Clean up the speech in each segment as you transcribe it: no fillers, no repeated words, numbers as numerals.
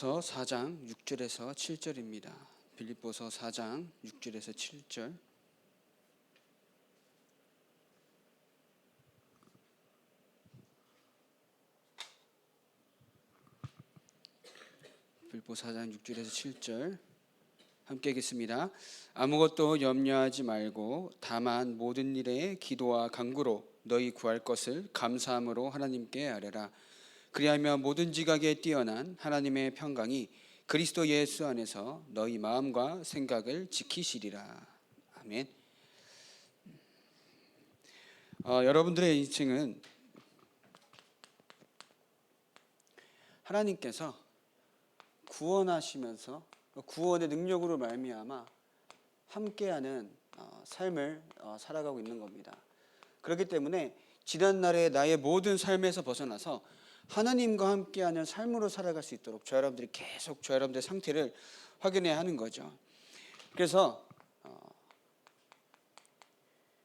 4장 6절에서 7절입니다. 빌립보서 4장 6절에서 7절. 빌립보 4장 6절에서 7절 함께 읽겠습니다. 아무것도 염려하지 말고 다만 모든 일에 기도와 간구로 너희 구할 것을 감사함으로 하나님께 아뢰라. 그리하면 모든 지각에 뛰어난 하나님의 평강이 그리스도 예수 안에서 너희 마음과 생각을 지키시리라. 아멘. 여러분들의 인생은 하나님께서 구원하시면서 구원의 능력으로 말미암아 함께하는 삶을 살아가고 있는 겁니다. 그렇기 때문에 지난날의 나의 모든 삶에서 벗어나서 하나님과 함께하는 삶으로 살아갈 수 있도록 저 여러분들이 계속 저 여러분들의 상태를 확인해야 하는 거죠. 그래서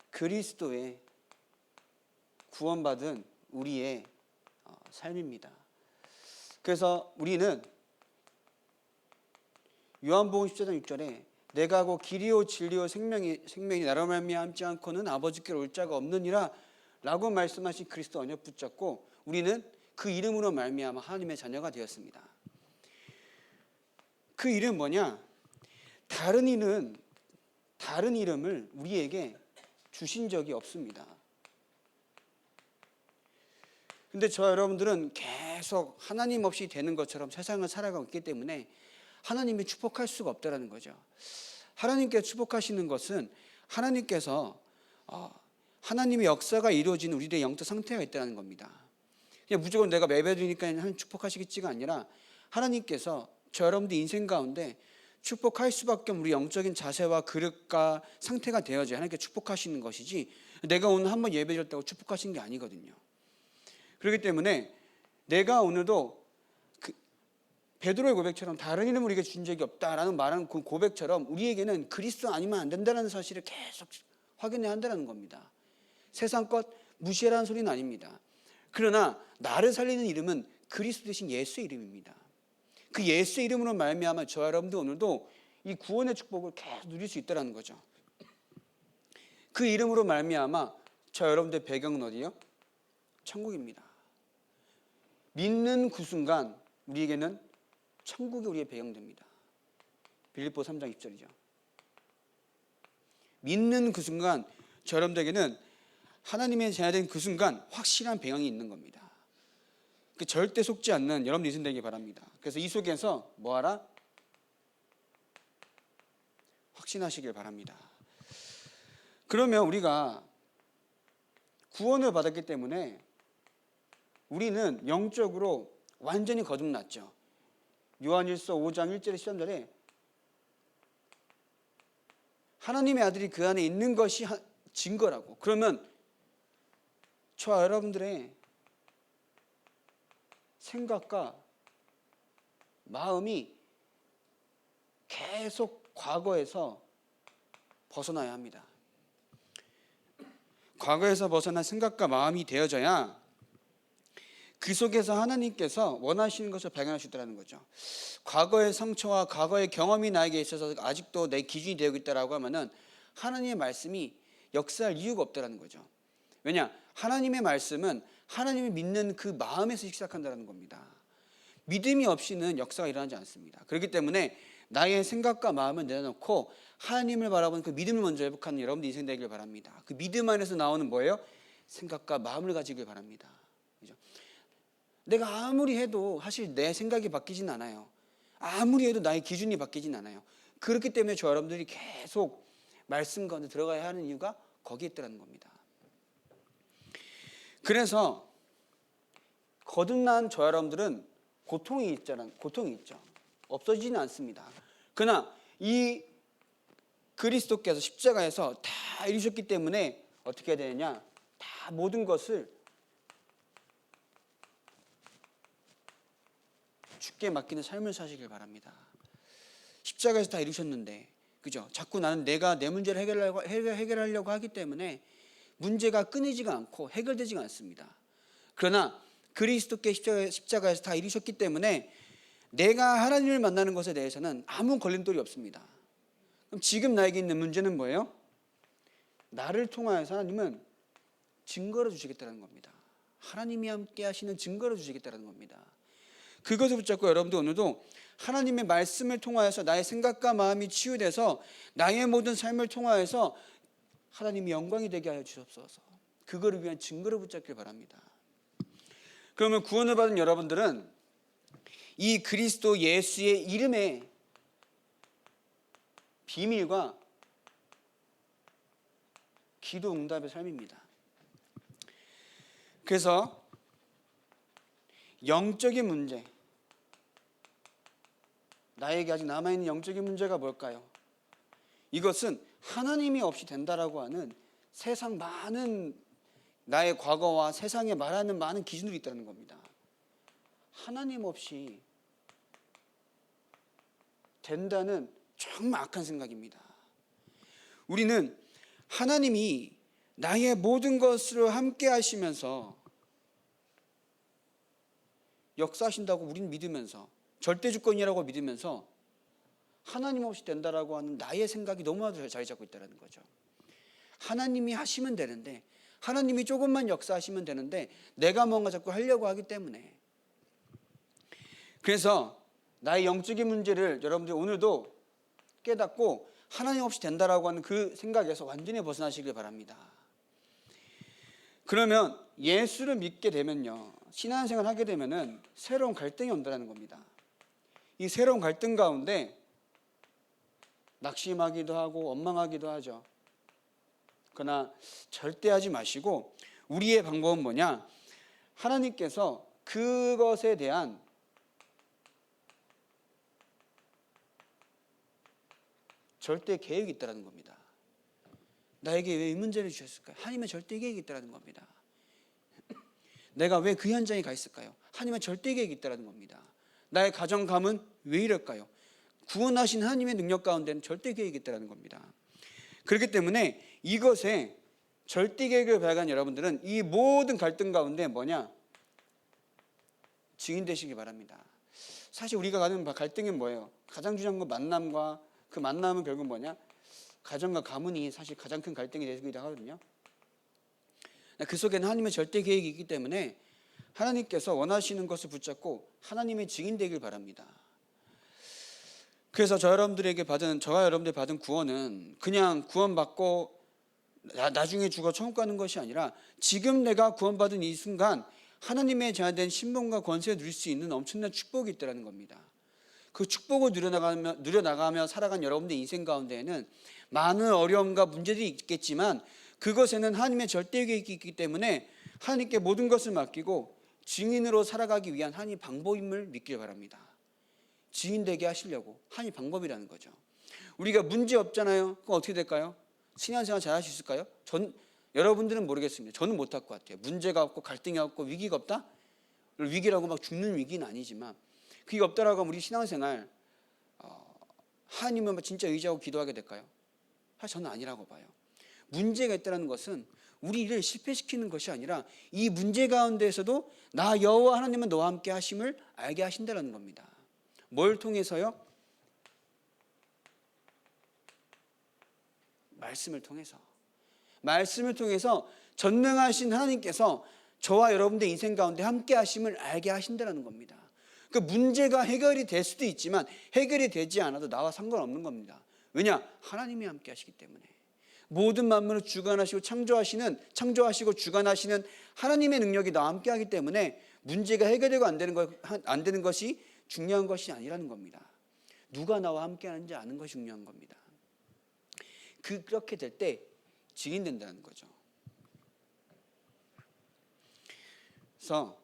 그리스도의 구원받은 우리의 삶입니다. 그래서 우리는 요한복음 14장 6절에 내가 하고 길이요 진리요 생명이 나로 말미암지 않고는 아버지께로 올 자가 없느니라 라고 말씀하신 그리스도 언약 붙잡고 우리는 그 이름으로 말미암아 하나님의 자녀가 되었습니다. 그 이름 뭐냐? 다른 이름을 우리에게 주신 적이 없습니다. 근데 저 여러분들은 계속 하나님 없이 되는 것처럼 세상을 살아가고 있기 때문에 하나님이 축복할 수가 없다라는 거죠. 하나님께 축복하시는 것은 하나님께서 하나님의 역사가 이루어지는 우리의 영적 상태가 있다는 겁니다. 그냥 무조건 내가 예배드리니까 하나님 축복하시겠지가 아니라 하나님께서 저 여러분들 인생 가운데 축복할 수밖에 없는 우리 영적인 자세와 그릇과 상태가 되어져야 하나님께 축복하시는 것이지 내가 오늘 한번 예배드렸다고 축복하신 게 아니거든요. 그렇기 때문에 내가 오늘도 베드로의 고백처럼 다른 이름을 우리에게 준 적이 없다라는 말하는 그 고백처럼 우리에게는 그리스도 아니면 안 된다는 사실을 계속 확인해야 한다는 겁니다. 세상 것 무시하라는 소리는 아닙니다. 그러나 나를 살리는 이름은 그리스도 대신 예수의 이름입니다. 그 예수의 이름으로 말미암아 저 여러분들 오늘도 이 구원의 축복을 계속 누릴 수 있다는 거죠. 그 이름으로 말미암아 저 여러분들 배경은 어디요? 천국입니다. 믿는 그 순간 우리에게는 천국이 우리의 배경됩니다. 빌립보 3장 20절이죠. 믿는 그 순간 저 여러분들에게는 하나님의 자녀된 그 순간 확실한 배경이 있는 겁니다. 절대 속지 않는 여러분들 인생 되기 바랍니다. 그래서 이 속에서 뭐하라? 확신하시길 바랍니다. 그러면 우리가 구원을 받았기 때문에 우리는 영적으로 완전히 거듭났죠. 요한일서 5장 1절에 13절에 하나님의 아들이 그 안에 있는 것이 증거라고. 그러면 저와 여러분들의 생각과 마음이 계속 과거에서 벗어나야 합니다. 과거에서 벗어난 생각과 마음이 되어져야 그 속에서 하나님께서 원하시는 것을 발견할 수 있다는 거죠. 과거의 상처와 과거의 경험이 나에게 있어서 아직도 내 기준이 되고 있다라고 하면은 하나님의 말씀이 역사할 이유가 없다는 거죠. 왜냐? 하나님의 말씀은 하나님을 믿는 그 마음에서 시작한다는 겁니다. 믿음이 없이는 역사가 일어나지 않습니다. 그렇기 때문에 나의 생각과 마음을 내려놓고 하나님을 바라보는 그 믿음을 먼저 회복하는 여러분들 인생 되길 바랍니다. 그 믿음 안에서 나오는 뭐예요? 생각과 마음을 가지길 바랍니다. 그죠? 내가 아무리 해도 사실 내 생각이 바뀌진 않아요. 아무리 해도 나의 기준이 바뀌진 않아요. 그렇기 때문에 저 여러분들이 계속 말씀 가운데 들어가야 하는 이유가 거기에 있다는 겁니다. 그래서 거듭난 저 여러분들은 고통이 있죠. 없어지지는 않습니다. 그러나 이 그리스도께서 십자가에서 다 이루셨기 때문에 어떻게 해야 되느냐? 다 모든 것을 주께 맡기는 삶을 사시길 바랍니다. 십자가에서 다 이루셨는데, 그죠? 자꾸 나는 내가 내 문제를 해결하려고 하기 때문에 문제가 끊이지가 않고 해결되지가 않습니다. 그러나 그리스도께 십자가에서 다 이루셨기 때문에 내가 하나님을 만나는 것에 대해서는 아무 걸림돌이 없습니다. 그럼 지금 나에게 있는 문제는 뭐예요? 나를 통하여서 하나님은 증거를 주시겠다는 겁니다. 하나님이 함께 하시는 증거를 주시겠다는 겁니다. 그것을 붙잡고 여러분들 오늘도 하나님의 말씀을 통하여서 나의 생각과 마음이 치유돼서 나의 모든 삶을 통하여서 하나님이 영광이 되게 하여 주옵소서. 그거를 위한 증거를 붙잡길 바랍니다. 그러면 구원을 받은 여러분들은 이 그리스도 예수의 이름의 비밀과 기도 응답의 삶입니다. 그래서 영적인 문제, 나에게 아직 남아있는 영적인 문제가 뭘까요? 이것은 하나님이 없이 된다라고 하는 세상 많은 나의 과거와 세상에 말하는 많은 기준들이 있다는 겁니다. 하나님 없이 된다는 정말 악한 생각입니다. 우리는 하나님이 나의 모든 것을 함께 하시면서 역사하신다고 우리는 믿으면서 절대 주권이라고 믿으면서 하나님 없이 된다라고 하는 나의 생각이 너무나도 자리 잡고 있다는 거죠. 하나님이 하시면 되는데, 하나님이 조금만 역사하시면 되는데 내가 뭔가 자꾸 하려고 하기 때문에, 그래서 나의 영적인 문제를 여러분들이 오늘도 깨닫고 하나님 없이 된다라고 하는 그 생각에서 완전히 벗어나시길 바랍니다. 그러면 예수를 믿게 되면요, 신앙생활 하게 되면은 새로운 갈등이 온다는 겁니다. 이 새로운 갈등 가운데 낙심하기도 하고 원망하기도 하죠. 그러나 절대 하지 마시고 우리의 방법은 뭐냐? 하나님께서 그것에 대한 절대 계획이 있다는 겁니다. 나에게 왜 이 문제를 주셨을까요? 하나님의 절대 계획이 있다는 겁니다. 내가 왜 그 현장에 가 있을까요? 하나님의 절대 계획이 있다는 겁니다. 나의 가정감은 왜 이럴까요? 구원하신 하나님의 능력 가운데는 절대 계획이 있다는 겁니다. 그렇기 때문에 이것에 절대 계획을 발견한 여러분들은 이 모든 갈등 가운데 뭐냐? 증인 되시기 바랍니다. 사실 우리가 가는 갈등이 뭐예요? 가장 중요한 건 만남과 그 만남은 결국 뭐냐? 가정과 가문이 사실 가장 큰 갈등이 되기도 하거든요. 그 속에는 하나님의 절대 계획이 있기 때문에 하나님께서 원하시는 것을 붙잡고 하나님의 증인 되길 바랍니다. 그래서 저와 여러분들이 받은 구원은 그냥 구원받고 나중에 죽어 천국 가는 것이 아니라 지금 내가 구원받은 이 순간 하나님의 제한된 신분과 권세를 누릴 수 있는 엄청난 축복이 있다는 겁니다. 그 축복을 누려나가며 살아간 여러분들의 인생 가운데에는 많은 어려움과 문제들이 있겠지만 그것에는 하나님의 절대 계획이 있기 때문에 하나님께 모든 것을 맡기고 증인으로 살아가기 위한 하나님의 방법임을 믿길 바랍니다. 증인 되게 하시려고 하나님의 방법이라는 거죠. 우리가 문제 없잖아요. 그럼 어떻게 될까요? 신앙생활 잘 할 수 있을까요? 여러분들은 모르겠습니다. 저는 못할 것 같아요. 문제가 없고 갈등이 없고 위기가 없다? 위기라고 막 죽는 위기는 아니지만 그게 없다라고 하면 우리 신앙생활 하나님은 진짜 의지하고 기도하게 될까요? 사실 저는 아니라고 봐요. 문제가 있다는 것은 우리를 실패시키는 것이 아니라 이 문제 가운데에서도 나 여호와 하나님은 너와 함께 하심을 알게 하신다는 겁니다. 뭘 통해서요? 말씀을 통해서 전능하신 하나님께서 저와 여러분들의 인생 가운데 함께 하심을 알게 하신다는 겁니다. 그 문제가 해결이 될 수도 있지만 해결이 되지 않아도 나와 상관없는 겁니다. 왜냐? 하나님이 함께 하시기 때문에. 모든 만물을 주관하시고 창조하시고 주관하시는 하나님의 능력이 나와 함께 하기 때문에 문제가 해결되고 안 되는 것이 중요한 것이 아니라는 겁니다. 누가 나와 함께 하는지 아는 것이 중요한 겁니다. 그렇게 될 때 증인된다는 거죠. 그래서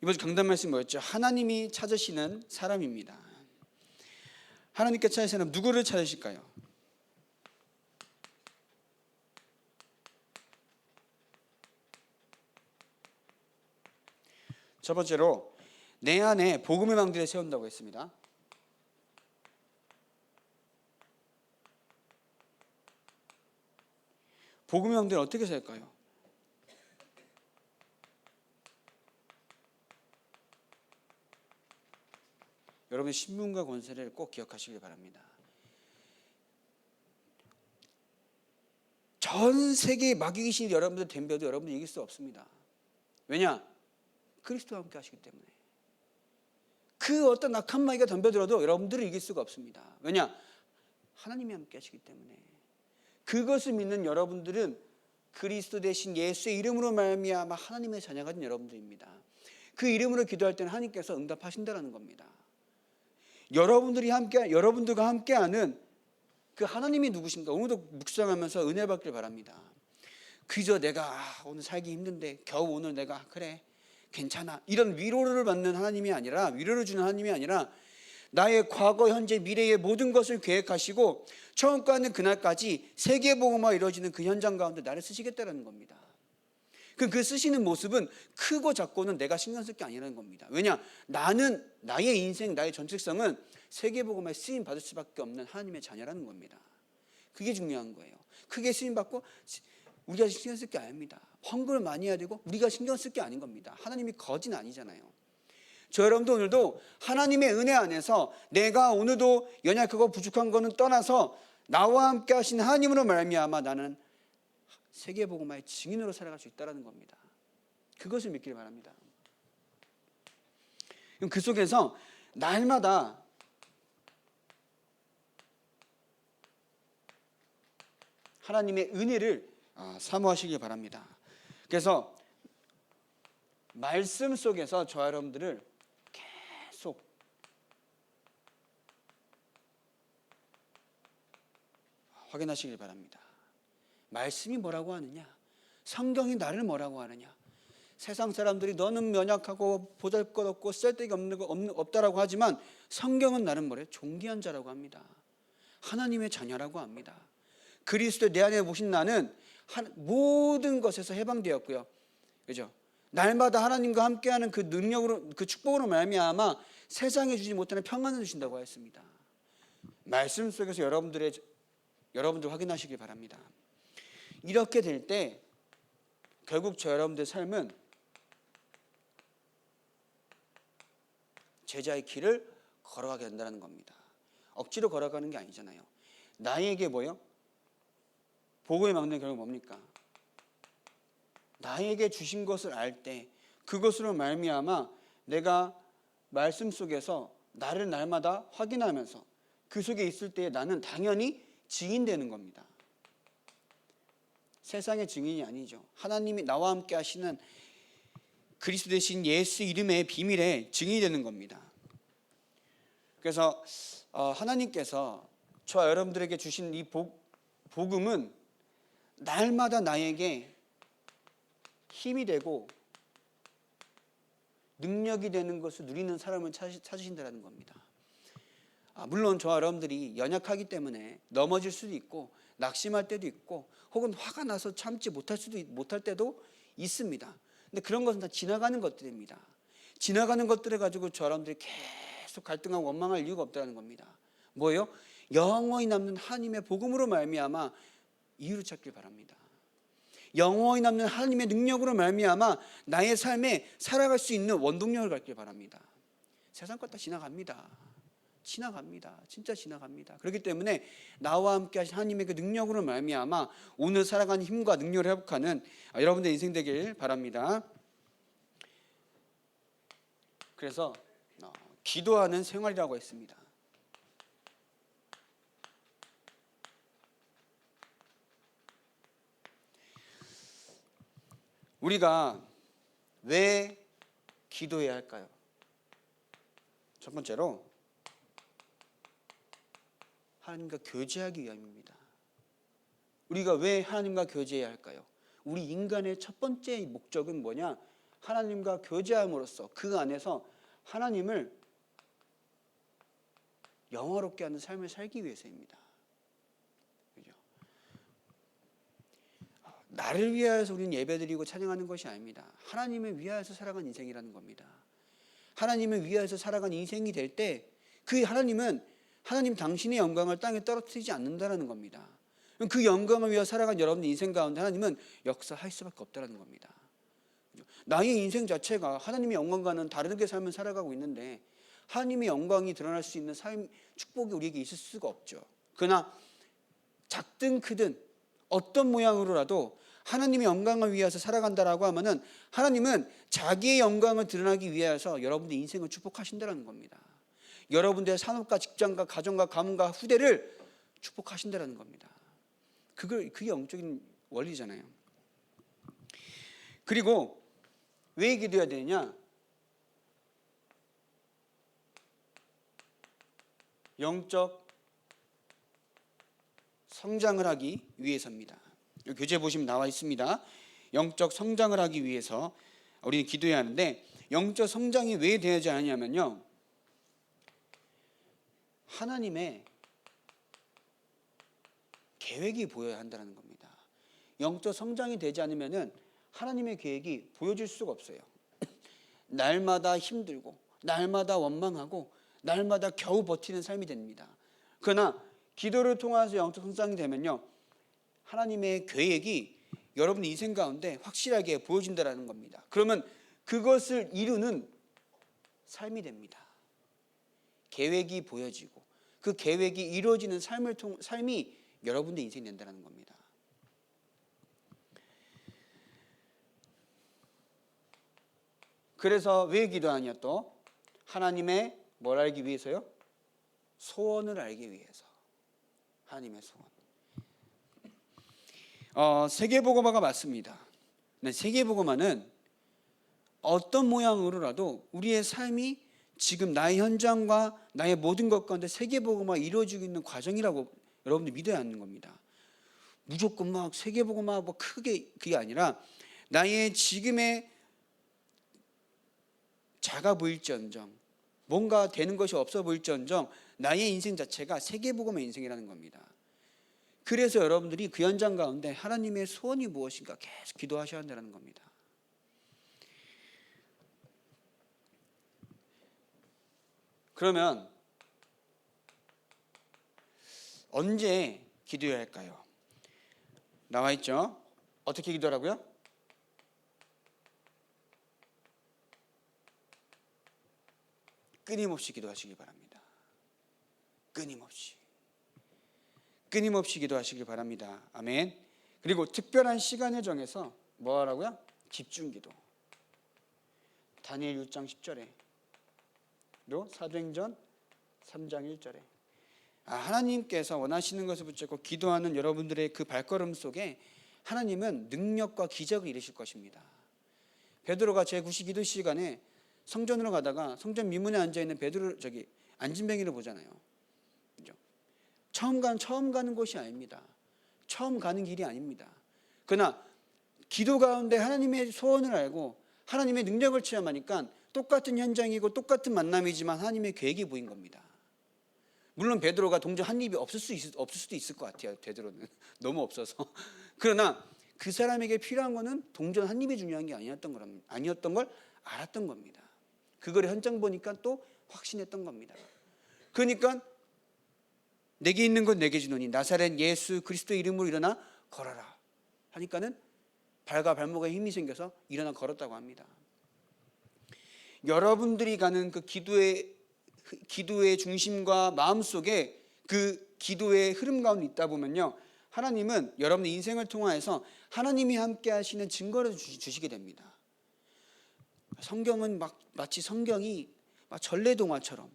이번 주 강단 말씀이 뭐였죠? 하나님이 찾으시는 사람입니다. 하나님께 찾으시는 누구를 찾으실까요? 첫 번째로 내 안에 복음의 망대를 세운다고 했습니다. 복음의 망대를 어떻게 세울까요? 여러분의 신분과 권세를 꼭 기억하시길 바랍니다. 전 세계의 마귀 귀신이 여러분들 덤벼도 여러분들 이길 수 없습니다. 왜냐? 그리스도와 함께 하시기 때문에. 그 어떤 악한 마귀가 덤벼들어도 여러분들을 이길 수가 없습니다. 왜냐? 하나님이 함께 하시기 때문에. 그것을 믿는 여러분들은 그리스도 대신 예수의 이름으로 말미암아 하나님의 자녀가 된 여러분들입니다. 그 이름으로 기도할 때는 하나님께서 응답하신다는 겁니다. 여러분들과 함께하는 그 하나님이 누구신가? 오늘도 묵상하면서 은혜 받길 바랍니다. 그저 내가 오늘 살기 힘든데 겨우 오늘 내가 그래 괜찮아 이런 위로를 받는 하나님이 아니라, 위로를 주는 하나님이 아니라 나의 과거, 현재, 미래의 모든 것을 계획하시고 처음과 하는 그날까지 세계복음화 이루어지는 그 현장 가운데 나를 쓰시겠다는 겁니다. 그 쓰시는 모습은 크고 작고는 내가 신경 쓸 게 아니라는 겁니다. 왜냐? 나는 나의 인생, 나의 전직성은 세계복음화에 쓰임 받을 수밖에 없는 하나님의 자녀라는 겁니다. 그게 중요한 거예요. 크게 쓰임 받고 우리가 신경 쓸 게 아닙니다. 헌금을 많이 해야 되고 우리가 신경 쓸 게 아닌 겁니다. 하나님이 거지는 아니잖아요. 저 여러분도 오늘도 하나님의 은혜 안에서 내가 오늘도 연약하고 부족한 거는 떠나서 나와 함께 하신 하나님으로 말미암아 나는 세계복음화의 증인으로 살아갈 수 있다는 겁니다. 그것을 믿기를 바랍니다. 그 속에서 날마다 하나님의 은혜를 사모하시길 바랍니다. 그래서 말씀 속에서 저와 여러분들을 계속 확인하시길 바랍니다. 말씀이 뭐라고 하느냐? 성경이 나를 뭐라고 하느냐? 세상 사람들이 너는 연약하고 보잘것없고 쓸데기 없다라고 하지만 성경은 나를 뭐래요? 존귀한 자라고 합니다. 하나님의 자녀라고 합니다. 그리스도 내 안에 모신 나는 모든 것에서 해방되었고요. 그죠? 날마다 하나님과 함께하는 그 능력으로, 그 축복으로 말미암아 세상에 주지 못하는 평안을 주신다고 했습니다. 말씀 속에서 여러분들 확인하시길 바랍니다. 이렇게 될 때 결국 저 여러분들의 삶은 제자의 길을 걸어가게 된다는 겁니다. 억지로 걸어가는 게 아니잖아요. 나에게 뭐요? 복음의 막는 결국 뭡니까? 나에게 주신 것을 알 때 그것으로 말미암아 내가 말씀 속에서 나를 날마다 확인하면서 그 속에 있을 때 나는 당연히 증인되는 겁니다. 세상의 증인이 아니죠. 하나님이 나와 함께 하시는 그리스도 대신 예수 이름의 비밀에 증인이 되는 겁니다. 그래서 하나님께서 저와 여러분들에게 주신 이 복음은 날마다 나에게 힘이 되고 능력이 되는 것을 누리는 사람을 찾으신다는 겁니다. 물론 저와 여러분들이 연약하기 때문에 넘어질 수도 있고 낙심할 때도 있고 혹은 화가 나서 참지 못할 때도 있습니다. 근데 그런 것은 다 지나가는 것들입니다. 지나가는 것들을 가지고 저 여러분들이 계속 갈등하고 원망할 이유가 없다는 겁니다. 뭐예요? 영원히 남는 하나님의 복음으로 말미암아 이유를 찾길 바랍니다. 영원히 남는 하나님의 능력으로 말미암아 나의 삶에 살아갈 수 있는 원동력을 갖길 바랍니다. 세상 것 다 지나갑니다. 진짜 지나갑니다. 그렇기 때문에 나와 함께 하신 하나님의 그 능력으로 말미암아 오늘 살아가는 힘과 능력을 회복하는 여러분의 인생 되길 바랍니다. 그래서 기도하는 생활이라고 했습니다. 우리가 왜 기도해야 할까요? 첫 번째로 하나님과 교제하기 위함입니다. 우리가 왜 하나님과 교제해야 할까요? 우리 인간의 첫 번째 목적은 뭐냐? 하나님과 교제함으로써 그 안에서 하나님을 영화롭게 하는 삶을 살기 위해서입니다. 그죠? 나를 위하여서 우리는 예배드리고 찬양하는 것이 아닙니다. 하나님을 위하여서 살아간 인생이라는 겁니다. 하나님을 위하여서 살아간 인생이 될 때 그 하나님 당신의 영광을 땅에 떨어뜨리지 않는다는 겁니다. 그 영광을 위하여 살아간 여러분의 인생 가운데 하나님은 역사할 수밖에 없다는 겁니다. 나의 인생 자체가 하나님의 영광과는 다르게 삶을 살아가고 있는데 하나님의 영광이 드러날 수 있는 삶, 축복이 우리에게 있을 수가 없죠. 그러나 작든 크든 어떤 모양으로라도 하나님의 영광을 위해서 살아간다라고 하면은 하나님은 자기의 영광을 드러나기 위해서 여러분들의 인생을 축복하신다는 겁니다. 여러분들의 산업과 직장과 가정과 가문과 후대를 축복하신다는 겁니다. 그게 영적인 원리잖아요. 그리고 왜 기도해야 되느냐? 영적 성장을 하기 위해서입니다. 교재 보시면 나와 있습니다. 영적 성장을 하기 위해서 우리는 기도해야 하는데, 영적 성장이 왜 되지 않냐면요, 하나님의 계획이 보여야 한다는 겁니다. 영적 성장이 되지 않으면은 하나님의 계획이 보여질 수가 없어요. 날마다 힘들고 날마다 원망하고 날마다 겨우 버티는 삶이 됩니다. 그러나 기도를 통해서 영적 성장이 되면요, 하나님의 계획이 여러분 인생 가운데 확실하게 보여진다는 겁니다. 그러면 그것을 이루는 삶이 됩니다. 계획이 보여지고 그 계획이 이루어지는 삶이 여러분의 인생이 된다는 겁니다. 그래서 왜 기도하냐? 또 하나님의 뭘 알기 위해서요? 소원을 알기 위해서. 하나님의 소원. 세계복음화가 맞습니다. 세계복음화는 어떤 모양으로라도 우리의 삶이 지금 나의 현장과 나의 모든 것 가운데 세계복음화 이루어지고 있는 과정이라고 여러분들 믿어야 하는 겁니다. 무조건 막 세계복음화 뭐 크게 그게 아니라 나의 지금의 작아 보일지언정, 뭔가 되는 것이 없어 보일지언정 나의 인생 자체가 세계복음의 인생이라는 겁니다. 그래서 여러분들이 그 현장 가운데 하나님의 소원이 무엇인가 계속 기도하셔야 한다는 겁니다. 그러면 언제 기도해야 할까요? 나와 있죠? 어떻게 기도하라고요? 끊임없이 기도하시기 바랍니다. 끊임없이 기도하시길 바랍니다. 아멘. 그리고 특별한 시간을 정해서 뭐 하라고요? 집중기도. 다니엘 6장 10절에 또 사도행전 3장 1절에 하나님께서 원하시는 것을 붙잡고 기도하는 여러분들의 그 발걸음 속에 하나님은 능력과 기적을 이루실 것입니다. 베드로가 제9시 기도 시간에 성전으로 가다가 성전 미문에 앉아있는 베드로 안진뱅이를 보잖아요. 그죠? 처음 가는 곳이 아닙니다. 처음 가는 길이 아닙니다. 그러나 기도 가운데 하나님의 소원을 알고 하나님의 능력을 체험하니까 똑같은 현장이고 똑같은 만남이지만 하나님의 계획이 보인 겁니다. 물론 베드로가 동전 한 입이 없을 수도 있을 것 같아요. 베드로는 너무 없어서. 그러나 그 사람에게 필요한 거는 동전 한 입이 중요한 게 아니었던 걸 알았던 겁니다. 그걸 현장 보니까 또 확신했던 겁니다. 그러니까 내게 있는 건 내게 주노니 나사렛 예수 그리스도의 이름으로 일어나 걸어라 하니까는 발과 발목에 힘이 생겨서 일어나 걸었다고 합니다. 여러분들이 가는 그 기도의 중심과 마음속에 그 기도의 흐름 가운데 있다 보면요, 하나님은 여러분의 인생을 통하여서 하나님이 함께 하시는 증거를 주시게 됩니다. 성경은 마치 성경이 전래동화처럼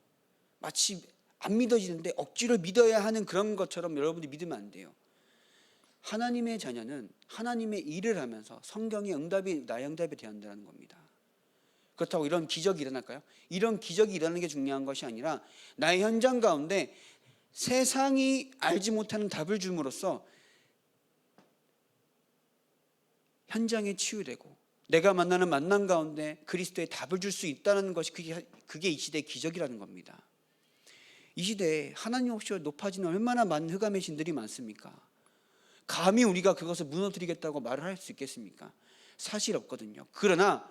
마치 안 믿어지는데 억지로 믿어야 하는 그런 것처럼 여러분들이 믿으면 안 돼요. 하나님의 자녀는 하나님의 일을 하면서 성경의 응답이 나의 응답이 되어야 한다는 겁니다. 그렇다고 이런 기적이 일어날까요? 이런 기적이 일어나는 게 중요한 것이 아니라 나의 현장 가운데 세상이 알지 못하는 답을 줌으로써 현장에 치유되고 내가 만나는 만남 가운데 그리스도의 답을 줄 수 있다는 것이 그게 이 시대의 기적이라는 겁니다. 이 시대에 하나님 없이 높아지는 얼마나 많은 흑암의 신들이 많습니까? 감히 우리가 그것을 무너뜨리겠다고 말을 할 수 있겠습니까? 사실 없거든요. 그러나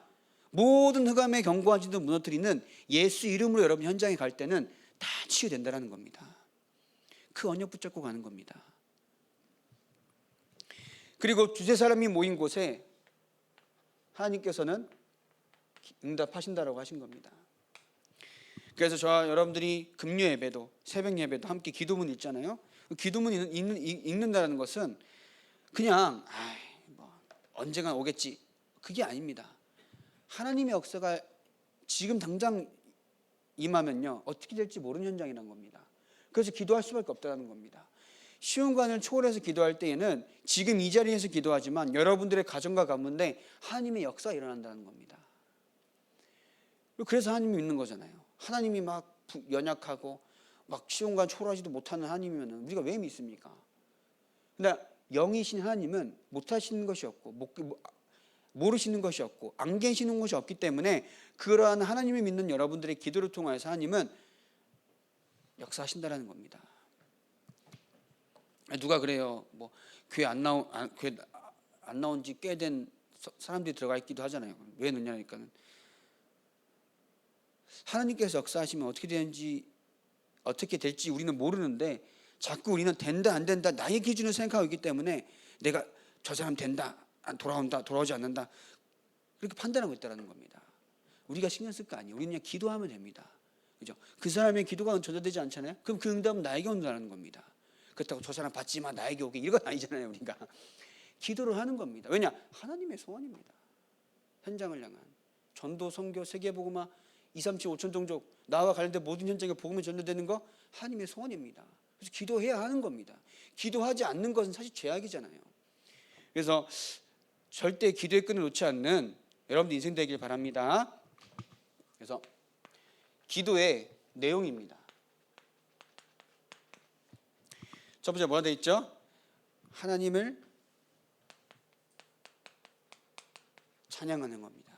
모든 흑암의 견고한 신도 무너뜨리는 예수 이름으로 여러분 현장에 갈 때는 다 치유된다는 겁니다. 그 언약 붙잡고 가는 겁니다. 그리고 두세 사람이 모인 곳에 하나님께서는 응답하신다라고 하신 겁니다. 그래서 저와 여러분들이 금요 예배도 새벽 예배도 함께 기도문 읽잖아요. 기도문 읽는다는 것은 그냥 뭐 언젠가 오겠지, 그게 아닙니다. 하나님의 역사가 지금 당장 임하면요 어떻게 될지 모르는 현장이라는 겁니다. 그래서 기도할 수밖에 없다는 겁니다. 시온관을 초월해서 기도할 때에는 지금 이 자리에서 기도하지만 여러분들의 가정과 가문에 하나님의 역사가 일어난다는 겁니다. 그래서 하나님이 믿는 거잖아요. 하나님이 막 연약하고 막 시온관 초월하지도 못하는 하나님이면 우리가 왜 믿습니까? 근데 영이신 하나님은 못하시는 것이 없고 모르시는 것이 없고 안 계시는 것이 없기 때문에 그러한 하나님을 믿는 여러분들의 기도를 통해서 하나님은 역사하신다는 겁니다. 누가 그래요? 뭐 교회 안 나온 지 꽤 된 사람들이 들어가 있기도 하잖아요. 왜 그러냐니까는 하나님께서 역사하시면 어떻게 될지 우리는 모르는데 자꾸 우리는 된다 안 된다 나의 기준을 생각하고 있기 때문에 내가 저 사람 된다 돌아온다 돌아오지 않는다 그렇게 판단하고 있다는 겁니다. 우리가 신경 쓸 거 아니에요. 우리는 그냥 기도하면 됩니다. 그죠? 그 사람의 기도가 전달되지 않잖아요. 그럼 그 응답은 나에게 온다는 겁니다. 그렇다고 저 사람 받지 마 나에게 오게 이건 아니잖아요. 우리가 기도를 하는 겁니다. 왜냐? 하나님의 소원입니다. 현장을 향한 전도, 선교, 세계복음화 2, 3, 7, 5천 종족 나와 관련된 모든 현장에 복음이 전달되는 거 하나님의 소원입니다. 그래서 기도해야 하는 겁니다. 기도하지 않는 것은 사실 죄악이잖아요. 그래서 절대 기도의 끈을 놓지 않는 여러분들 인생 되길 바랍니다. 그래서 기도의 내용입니다. 첫 번째 뭐가 되어 있죠? 하나님을 찬양하는 겁니다.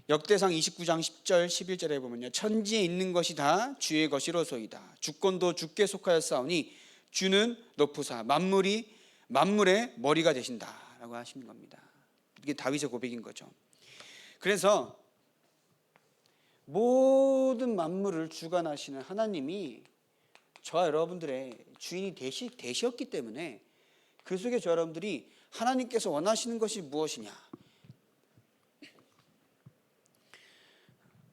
역대상 29장 10절 11절에 보면요, 천지에 있는 것이 다 주의 것이로소이다. 주권도 주께 속하였사오니 주는 높으사 만물의 머리가 되신다라고 하시는 겁니다. 이게 다윗의 고백인 거죠. 그래서 모든 만물을 주관하시는 하나님이 저와 여러분들의 주인이 되셨기 때문에 그 속에 저 여러분들이 하나님께서 원하시는 것이 무엇이냐,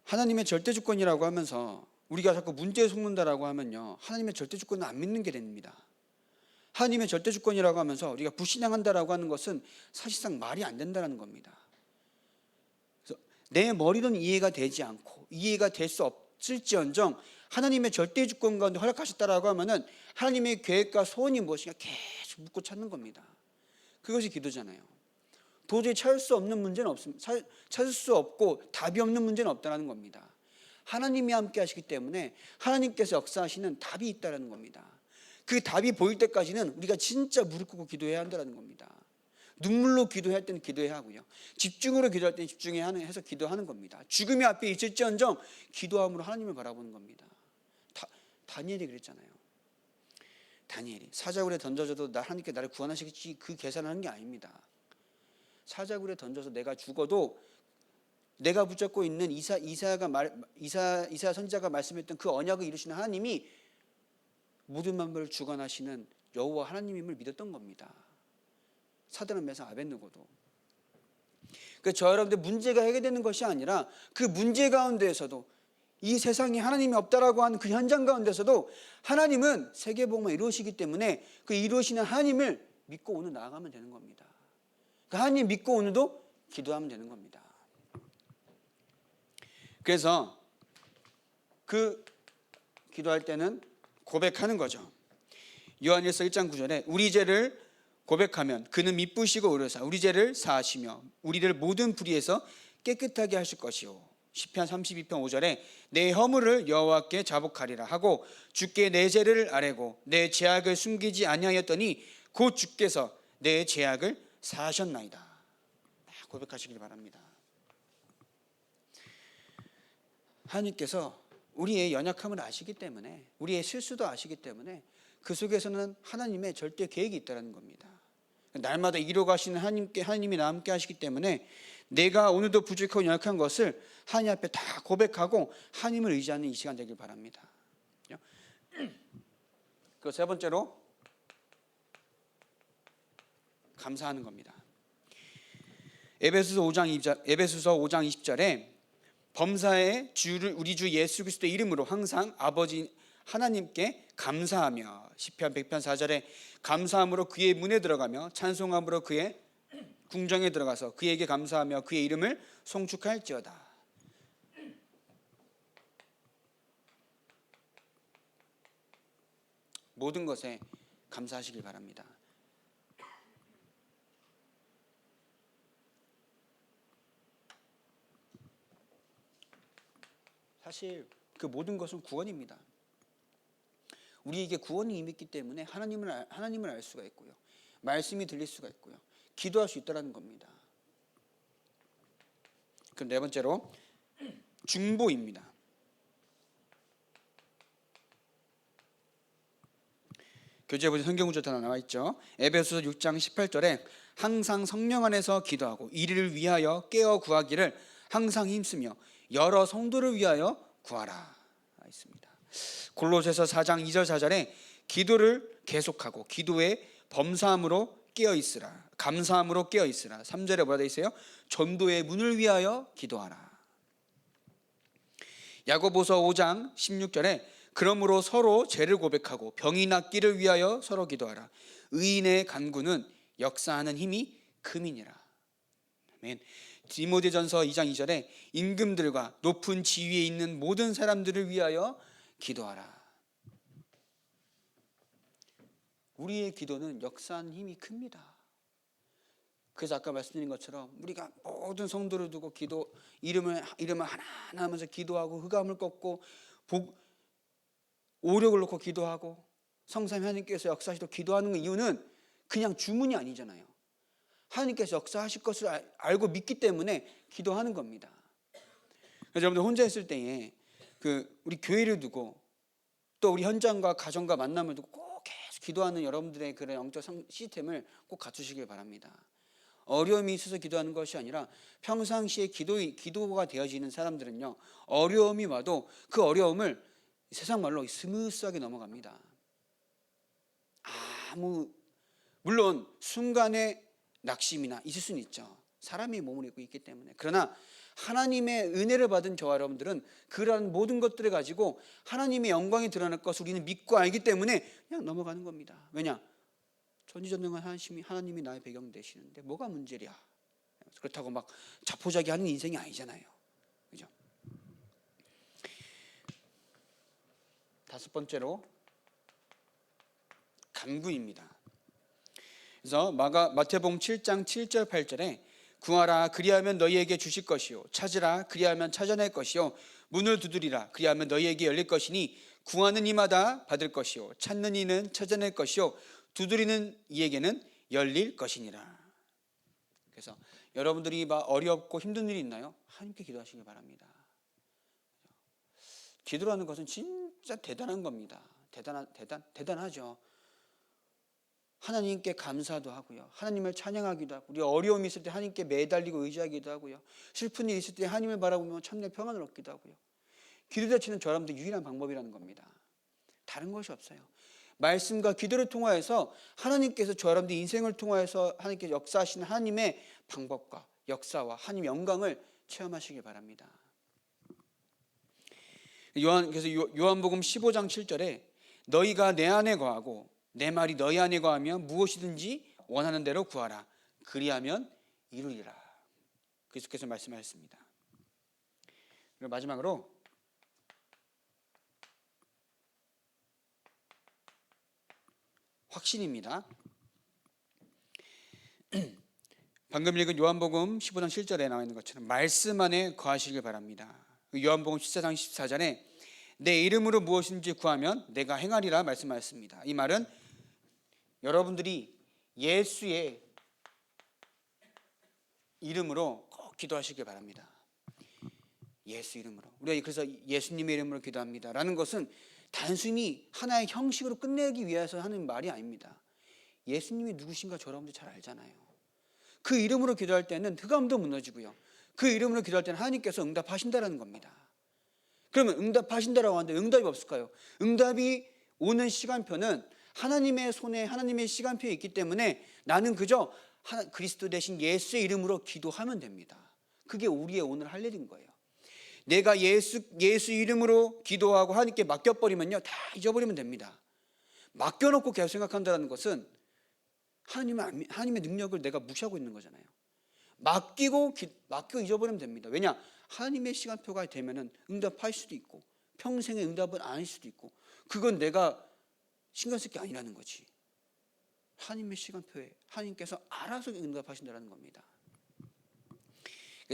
하나님의 절대 주권이라고 하면서 우리가 자꾸 문제에 속는다라고 하면요 하나님의 절대 주권을 안 믿는 게 됩니다. 하나님의 절대 주권이라고 하면서 우리가 불신앙한다라고 하는 것은 사실상 말이 안 된다는 겁니다. 그래서 내 머리로는 이해가 되지 않고 이해가 될 수 없을지언정 하나님의 절대 주권 가운데 허락하셨다라고 하면은 하나님의 계획과 소원이 무엇인가 계속 묻고 찾는 겁니다. 그것이 기도잖아요. 도저히 찾을 수 없는 문제는 없습니다. 찾을 수 없고 답이 없는 문제는 없다는 겁니다. 하나님이 함께 하시기 때문에 하나님께서 역사하시는 답이 있다는 겁니다. 그 답이 보일 때까지는 우리가 진짜 무릎 꿇고 기도해야 한다는 겁니다. 눈물로 기도할 때는 기도해야 하고요, 집중으로 기도할 때는 집중해야 해서 기도하는 겁니다. 죽음이 앞에 있을지언정 기도함으로 하나님을 바라보는 겁니다. 다니엘이 그랬잖아요. 다니엘이 사자굴에 던져져도 하나님께 나를 구원하시겠지 그 계산하는 게 아닙니다. 사자굴에 던져서 내가 죽어도 내가 붙잡고 있는 이사 선지자가 말씀했던 그 언약을 이루시는 하나님이 모든 만물을 주관하시는 여호와 하나님임을 믿었던 겁니다. 사드락 메삭 아벳느고도. 그러니까 저 여러분들 문제가 해결되는 것이 아니라 그 문제 가운데에서도 이 세상에 하나님이 없다라고 하는 그 현장 가운데서도 하나님은 세계복음을 이루시기 때문에 그 이루시는 하나님을 믿고 오늘 나아가면 되는 겁니다. 그 하나님 믿고 오늘도 기도하면 되는 겁니다. 그래서 그 기도할 때는 고백하는 거죠. 요한일서 1장 9절에 우리 죄를 고백하면 그는 미쁘시고 의로사 우리 죄를 사하시며 우리를 모든 불의에서 깨끗하게 하실 것이요. 시편 32편 5절에 내 허물을 여호와께 자복하리라 하고 주께 내 죄를 아뢰고 내 죄악을 숨기지 아니하였더니 곧 주께서 내 죄악을 사하셨나이다. 고백하시길 바랍니다. 하나님께서 우리의 연약함을 아시기 때문에 우리의 실수도 아시기 때문에 그 속에서는 하나님의 절대 계획이 있다는 겁니다. 날마다 이루어가시는 하나님이 나와 함께 하시기 때문에 내가 오늘도 부족하고 연약한 것을 하나님 앞에 다 고백하고 하나님을 의지하는 이 시간 되길 바랍니다. 그 세 번째로 감사하는 겁니다. 에베소서 5장 20절에 범사의 주를 우리 주 예수 그리스도의 이름으로 항상 아버지 하나님께 감사하며 시편 100편 4절에 감사함으로 그의 문에 들어가며 찬송함으로 그의 궁정에 들어가서 그에게 감사하며 그의 이름을 송축할지어다. 모든 것에 감사하시길 바랍니다. 사실 그 모든 것은 구원입니다. 우리에게 구원이 임했기 때문에 하나님을 알 수가 있고요. 말씀이 들릴 수가 있고요. 기도할 수 있다는 겁니다. 그럼 네 번째로 중보입니다. 교재에 보신 성경 구절 다 나와 있죠. 에베소서 6장 18절에 항상 성령 안에서 기도하고 이를 위하여 깨어 구하기를 항상 힘쓰며 여러 성도를 위하여 구하라 있습니다. 골로새서 4장 2절 4절에 기도를 계속하고 기도에 범사함으로 깨어 있으라 감사함으로 깨어 있으라. 3절에 뭐라 되어 있어요? 전도의 문을 위하여 기도하라. 야고보서 5장 16절에 그러므로 서로 죄를 고백하고 병이 낫기를 위하여 서로 기도하라. 의인의 간구는 역사하는 힘이 금이니라. 아멘. 디모데전서 2장 2절에 임금들과 높은 지위에 있는 모든 사람들을 위하여 기도하라. 우리의 기도는 역사하는 힘이 큽니다. 그래서 아까 말씀드린 것처럼 우리가 모든 성도를 두고 기도 이름을 하나하나 하면서 기도하고 흑암을 꺾고 오력을 놓고 기도하고 성삼위 하나님께서 역사하시도록 기도하는 이유는 그냥 주문이 아니잖아요. 하나님께서 역사하실 것을 알고 믿기 때문에 기도하는 겁니다. 그래서 여러분들 혼자 있을 때에 우리 교회를 두고 또 우리 현장과 가정과 만남을 두고 꼭 계속 기도하는 여러분들의 그런 영적 시스템을 꼭 갖추시길 바랍니다. 어려움이 있어서 기도하는 것이 아니라 평상시에 기도가 되어지는 사람들은요, 어려움이 와도 그 어려움을 세상 말로 스무스하게 넘어갑니다. 물론 순간의 낙심이나 있을 수는 있죠. 사람이 몸을 입고 있기 때문에. 그러나 하나님의 은혜를 받은 저와 여러분들은 그러한 모든 것들을 가지고 하나님의 영광이 드러날 것을 우리는 믿고 알기 때문에 그냥 넘어가는 겁니다. 왜냐? 전지전능한 하나님이 나의 배경 되시는데 뭐가 문제랴? 그렇다고 막 자포자기하는 인생이 아니잖아요. 그죠? 다섯 번째로 간구입니다. 그래서 마태복음 7장 7절 8절에 구하라 그리하면 너희에게 주실 것이요 찾으라 그리하면 찾아낼 것이요 문을 두드리라 그리하면 너희에게 열릴 것이니 구하는 이마다 받을 것이요 찾는 이는 찾아낼 것이요 두드리는 이에게는 열릴 것이니라. 그래서 여러분들이 어렵고 힘든 일이 있나요? 하나님께 기도하시기 바랍니다. 기도라는 것은 진짜 대단한 겁니다. 대단하죠. 하나님께 감사도 하고요. 하나님을 찬양하기도 하고, 우리 어려움이 있을 때 하나님께 매달리고 의지하기도 하고요. 슬픈 일이 있을 때 하나님을 바라보며 참된 평안을 얻기도 하고요. 기도 자체는 저 여러분들 유일한 방법이라는 겁니다. 다른 것이 없어요. 말씀과 기도를 통하여서 하나님께서 저 여러분들 인생을 통하여서 하나님께서 역사하시는 하나님의 방법과 역사와 하나님의 영광을 체험하시길 바랍니다. 그래서 요한복음 15장 7절에 너희가 내 안에 거하고 내 말이 너희 안에 거하면 무엇이든지 원하는 대로 구하라 그리하면 이루리라. 계속해서 말씀하셨습니다. 그리고 마지막으로 확신입니다. 방금 읽은 요한복음 15장 7절에 나와 있는 것처럼 말씀 안에 거하시길 바랍니다. 요한복음 14장 14절에 내 이름으로 무엇인지 구하면 내가 행하리라 말씀하셨습니다. 이 말은 여러분들이 예수의 이름으로 꼭 기도하시길 바랍니다. 예수 이름으로. 우리가 그래서 예수님의 이름으로 기도합니다 라는 것은 단순히 하나의 형식으로 끝내기 위해서 하는 말이 아닙니다. 예수님이 누구신가 여러분들 잘 알잖아요. 그 이름으로 기도할 때는 흑암도 무너지고요. 그 이름으로 기도할 때는 하나님께서 응답하신다는 겁니다. 그러면 응답하신다라고 하는데 응답이 없을까요? 응답이 오는 시간표는 하나님의 손에 하나님의 시간표에 있기 때문에 나는 그저 그리스도 대신 예수의 이름으로 기도하면 됩니다. 그게 우리의 오늘 할 일인 거예요. 내가 예수 이름으로 기도하고 하나님께 맡겨버리면요, 다 잊어버리면 됩니다. 맡겨놓고 계속 생각한다는 것은 하나님의 능력을 내가 무시하고 있는 거잖아요. 맡기고 잊어버리면 됩니다. 왜냐? 하나님의 시간표가 되면은 응답할 수도 있고 평생의 응답은 아닐 수도 있고, 그건 내가 신경 쓸 게 아니라는 거지. 하나님의 시간표에 하나님께서 알아서 응답하신다는 겁니다.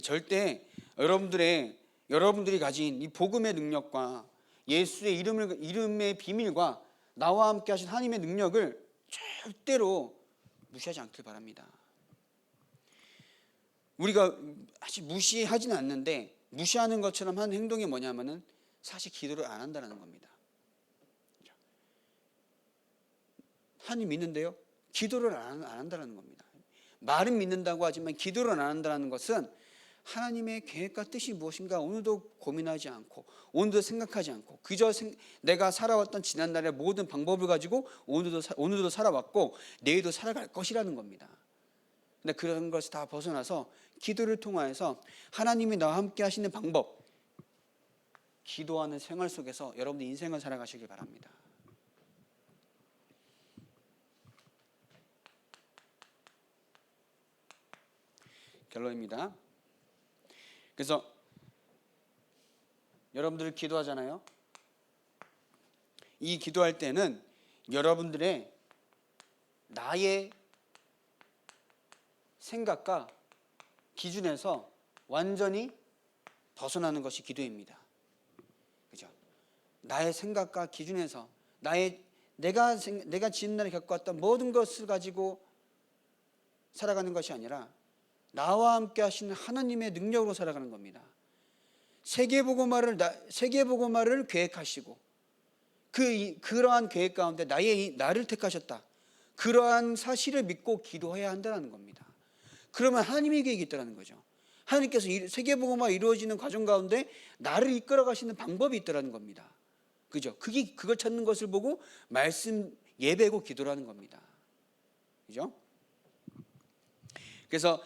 절대 여러분들이 가진 이 복음의 능력과 예수의 이름의 비밀과 나와 함께 하신 하나님의 능력을 절대로 무시하지 않길 바랍니다. 우리가 사실 무시하지는 않는데, 무시하는 것처럼 하는 행동이 뭐냐면은 사실 기도를 안 한다는 겁니다. 하나님 믿는데요, 기도를 안 한다는 겁니다. 말은 믿는다고 하지만 기도를 안 한다는 것은 하나님의 계획과 뜻이 무엇인가 오늘도 고민하지 않고, 오늘도 생각하지 않고, 그저 내가 살아왔던 지난날의 모든 방법을 가지고 오늘도 살아왔고 내일도 살아갈 것이라는 겁니다. 근데 그런 것을 다 벗어나서 기도를 통하여서 하나님이 나와 함께 하시는 방법, 기도하는 생활 속에서 여러분들 인생을 살아가시길 바랍니다. 결론입니다. 그래서 여러분들 기도하잖아요. 이 기도할 때는 여러분들의 나의 생각과 기준에서 완전히 벗어나는 것이 기도입니다. 그죠? 나의 생각과 기준에서 내가 지난날에 겪어왔던 모든 것을 가지고 살아가는 것이 아니라 나와 함께 하시는 하나님의 능력으로 살아가는 겁니다. 세계복음화를 계획하시고 그러한 계획 가운데 나를 택하셨다, 그러한 사실을 믿고 기도해야 한다는 겁니다. 그러면 하나님의 계획이 있다는 거죠. 하나님께서 세계복음화 이루어지는 과정 가운데 나를 이끌어 가시는 방법이 있다는 겁니다. 그죠? 그걸 찾는 것을 보고 말씀 예배고 기도라는 겁니다. 그죠? 그래서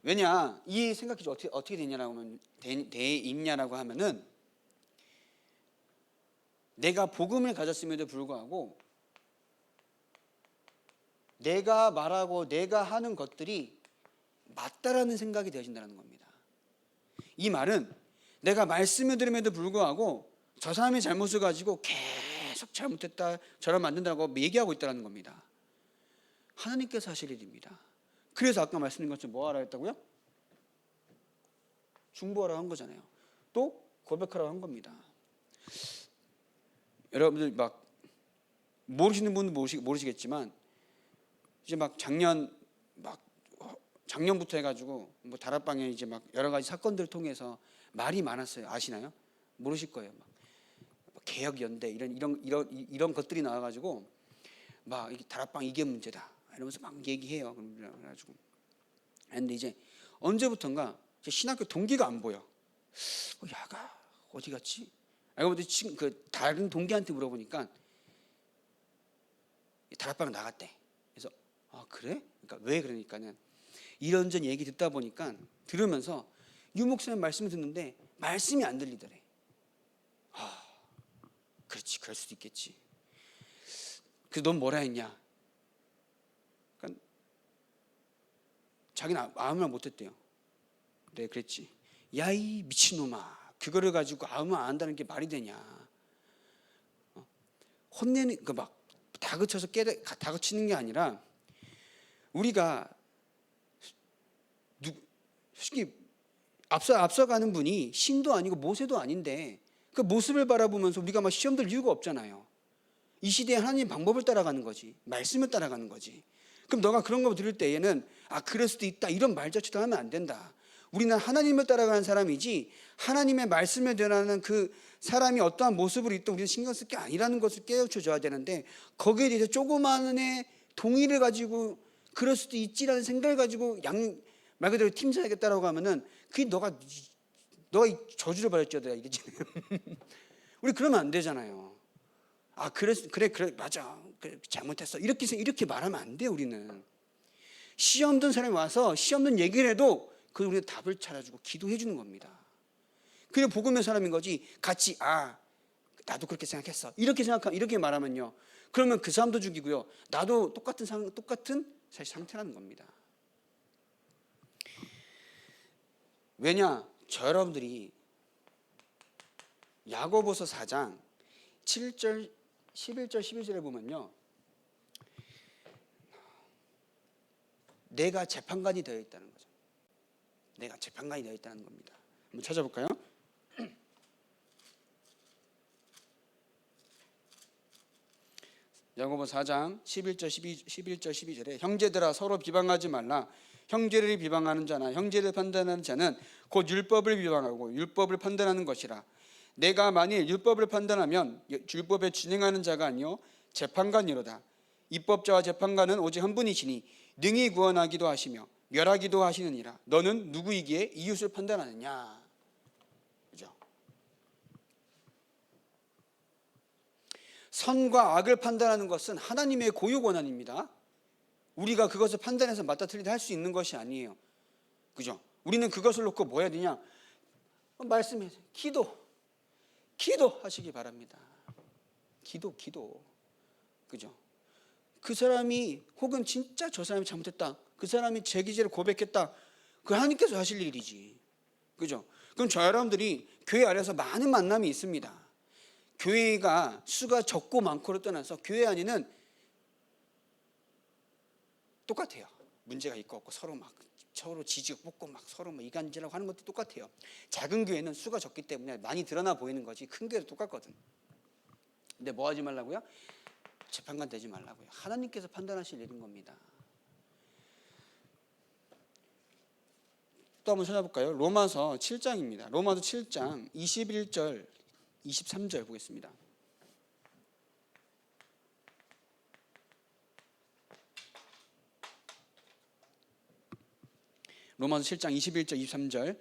왜냐, 이 생각이 어떻게 돼 있냐라고 하면은, 내가 복음을 가졌음에도 불구하고 내가 말하고 내가 하는 것들이 맞다라는 생각이 되어진다는 겁니다. 이 말은 내가 말씀을 들음에도 불구하고 저 사람의 잘못을 가지고 계속 잘못했다, 저를 만든다고 얘기하고 있다는 겁니다. 하나님께서 하실 일입니다. 그래서 아까 말씀드린 것처럼 뭐 하라 했다고요? 중보하라고 한 거잖아요. 또 고백하라고 한 겁니다. 여러분들 막 모르시는 분은 모르시겠지만, 이제 막 작년부터 해가지고 뭐 다락방에 이제 막 여러 가지 사건들을 통해서 말이 많았어요. 아시나요? 모르실 거예요. 막 개혁연대 이런 것들이 나와가지고 막 다락방 이게 문제다 이러면서 막 얘기해요. 그래가지고 근데 이제 언제부턴가 신학교 동기가 안 보여. 야가 어디 갔지? 알고 보니 지금 그 다른 동기한테 물어보니까 다락방 나갔대. 그래서 아 그래? 그러니까 왜 그러니까는 이런저런 얘기 듣다 보니까 들으면서 유 목사님 말씀을 듣는데 말씀이 안 들리더래. 아 그렇지, 그럴 수도 있겠지. 그래서 넌 뭐라 했냐? 그러니까 자기는 아무 말 못했대요. 네, 그랬지. 야 이 미친놈아, 그거를 가지고 아무 말 안 한다는 게 말이 되냐? 혼내는 그 막 다그쳐서 다그치는 게 아니라, 우리가 솔직히 앞서가는 분이 신도 아니고 모세도 아닌데 그 모습을 바라보면서 우리가 막 시험 들 이유가 없잖아요. 이 시대에 하나님 방법을 따라가는 거지, 말씀을 따라가는 거지. 그럼 너가 그런 거 들을 때에는 아 그럴 수도 있다 이런 말자체도 하면 안 된다. 우리는 하나님을 따라가는 사람이지 하나님의 말씀에 대한 그 사람이 어떠한 모습으로 있든 우리는 신경 쓸 게 아니라는 것을 깨우쳐 줘야 되는데, 거기에 대해서 조그마한 동의를 가지고 그럴 수도 있지라는 생각을 가지고 말 그대로 팀 사야겠다라고 하면은 그게 너가 저주를 받았죠 이거지. 우리 그러면 안 되잖아요. 아 그래 맞아, 그래, 잘못했어 이렇게 말하면 안 돼. 우리는 시험 든 사람이 와서 시험 든 얘기를 해도 그 우리가 답을 찾아주고 기도해 주는 겁니다. 그냥 복음의 사람인 거지. 같이 나도 그렇게 생각했어. 이렇게 말하면요. 그러면 그 사람도 죽이고요. 나도 똑같은 사실 상태라는 겁니다. 왜냐? 저 여러분들이 야고보서 4장 7절, 11절, 12절에 보면요. 내가 재판관이 되어 있다는 거죠. 내가 재판관이 되어 있다는 겁니다. 한번 찾아볼까요? 야고보 4장 11절 12절에 형제들아 서로 비방하지 말라. 형제를 비방하는 자나 형제를 판단하는 자는 곧 율법을 비방하고 율법을 판단하는 것이라. 내가 만일 율법을 판단하면 율법에 진행하는 자가 아니요 재판관이로다. 입법자와 재판관은 오직 한 분이시니 능히 구원하기도 하시며 멸하기도 하시느니라. 너는 누구이기에 이웃을 판단하느냐? 그죠? 선과 악을 판단하는 것은 하나님의 고유 권한입니다. 우리가 그것을 판단해서 맞다 틀리다 할 수 있는 것이 아니에요. 그죠? 우리는 그것을 놓고 뭐 해야 되냐? 말씀해 기도 하시기 바랍니다. 기도. 그죠? 그 사람이 혹은 진짜 저 사람이 잘못했다. 그 사람이 제 기재를 고백했다. 그 하나님께서 하실 일이지. 그죠? 그럼 저 여러분들이 교회 안에서 많은 만남이 있습니다. 교회가 수가 적고 많고를 떠나서 교회 안에는 똑같아요. 문제가 있고 없고 서로 지지고 뽑고 서로 이간질하고 하는 것도 똑같아요. 작은 교회는 수가 적기 때문에 많이 드러나 보이는 거지 큰 교회도 똑같거든. 근데 뭐 하지 말라고요? 재판관 되지 말라고요. 하나님께서 판단하실 일인 겁니다. 또 한번 찾아볼까요? 로마서 7장입니다. 로마서 7장 21절 23절 보겠습니다. 로마서 7장 21절 23절.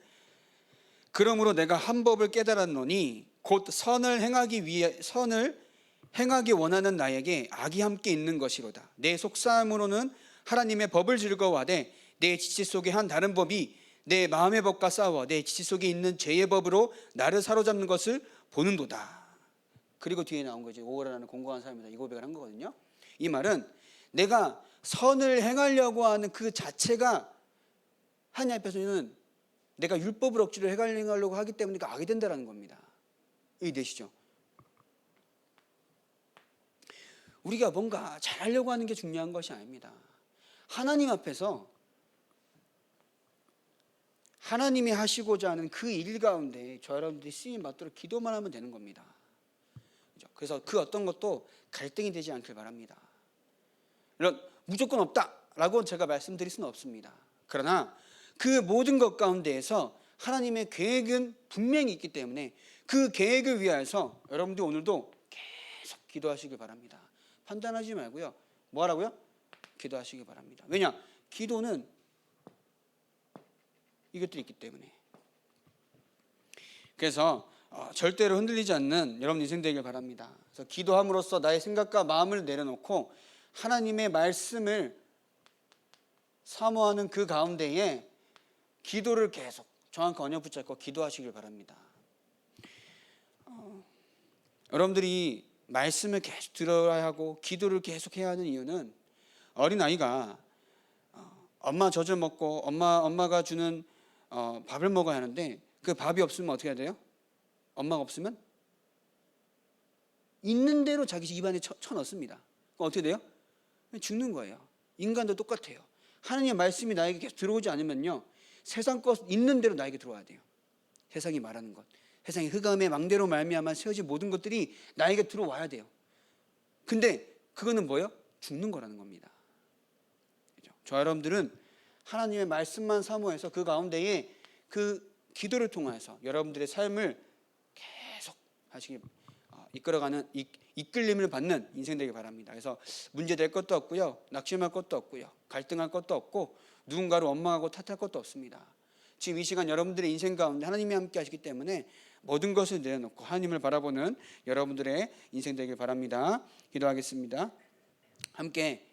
그러므로 내가 한 법을 깨달았노니 곧 선을 행하기 원하는 나에게 악이 함께 있는 것이로다. 내 속사함으로는 하나님의 법을 즐거워하되 내 지체 속에 한 다른 법이 내 마음의 법과 싸워 내 지체 속에 있는 죄의 법으로 나를 사로잡는 것을 보는도다. 그리고 뒤에 나온 거지. 오호라는 공고한 사람이다. 이 고백을 한 거거든요. 이 말은 내가 선을 행하려고 하는 그 자체가 하나님 앞에서는 내가 율법을 억지로 행하려고 하기 때문에 악이 된다는 겁니다. 이해되시죠? 우리가 뭔가 잘하려고 하는 게 중요한 것이 아닙니다. 하나님 앞에서 하나님이 하시고자 하는 그 일 가운데 저 여러분들이 쓰임 받도록 기도만 하면 되는 겁니다. 그래서 그 어떤 것도 갈등이 되지 않길 바랍니다. 이런 무조건 없다라고 제가 말씀드릴 수는 없습니다. 그러나 그 모든 것 가운데에서 하나님의 계획은 분명히 있기 때문에 그 계획을 위하여서 여러분들 오늘도 계속 기도하시길 바랍니다. 판단하지 말고요. 뭐 하라고요? 기도하시기 바랍니다. 왜냐? 기도는 이것들이 있기 때문에. 그래서 절대로 흔들리지 않는 여러분 인생 되길 바랍니다. 그래서 기도함으로써 나의 생각과 마음을 내려놓고 하나님의 말씀을 사모하는 그 가운데에 기도를 계속 정확히 언약 붙잡고 기도하시길 바랍니다. 여러분들이 말씀을 계속 들어야 하고 기도를 계속 해야 하는 이유는 어린아이가 엄마 젖을 먹고 엄마가 주는 밥을 먹어야 하는데 그 밥이 없으면 어떻게 해야 돼요? 엄마가 없으면 있는 대로 자기 입안에 쳐넣습니다. 그럼 어떻게 돼요? 죽는 거예요. 인간도 똑같아요. 하나님의 말씀이 나에게 계속 들어오지 않으면요, 세상 것 있는 대로 나에게 들어와야 돼요. 세상이 말하는 것, 세상의 흑암의 망대로 말미암아 세워진 모든 것들이 나에게 들어와야 돼요. 근데 그거는 뭐예요? 죽는 거라는 겁니다. 그렇죠? 저 여러분들은 하나님의 말씀만 사모해서 그 가운데에 그 기도를 통해서 여러분들의 삶을 계속 하시기 이끌어가는 이끌림을 받는 인생 되길 바랍니다. 그래서 문제될 것도 없고요, 낙심할 것도 없고요, 갈등할 것도 없고 누군가를 원망하고 탓할 것도 없습니다. 지금 이 시간 여러분들의 인생 가운데 하나님이 함께 하시기 때문에 모든 것을 내려놓고 하나님을 바라보는 여러분들의 인생 되길 바랍니다. 기도하겠습니다. 함께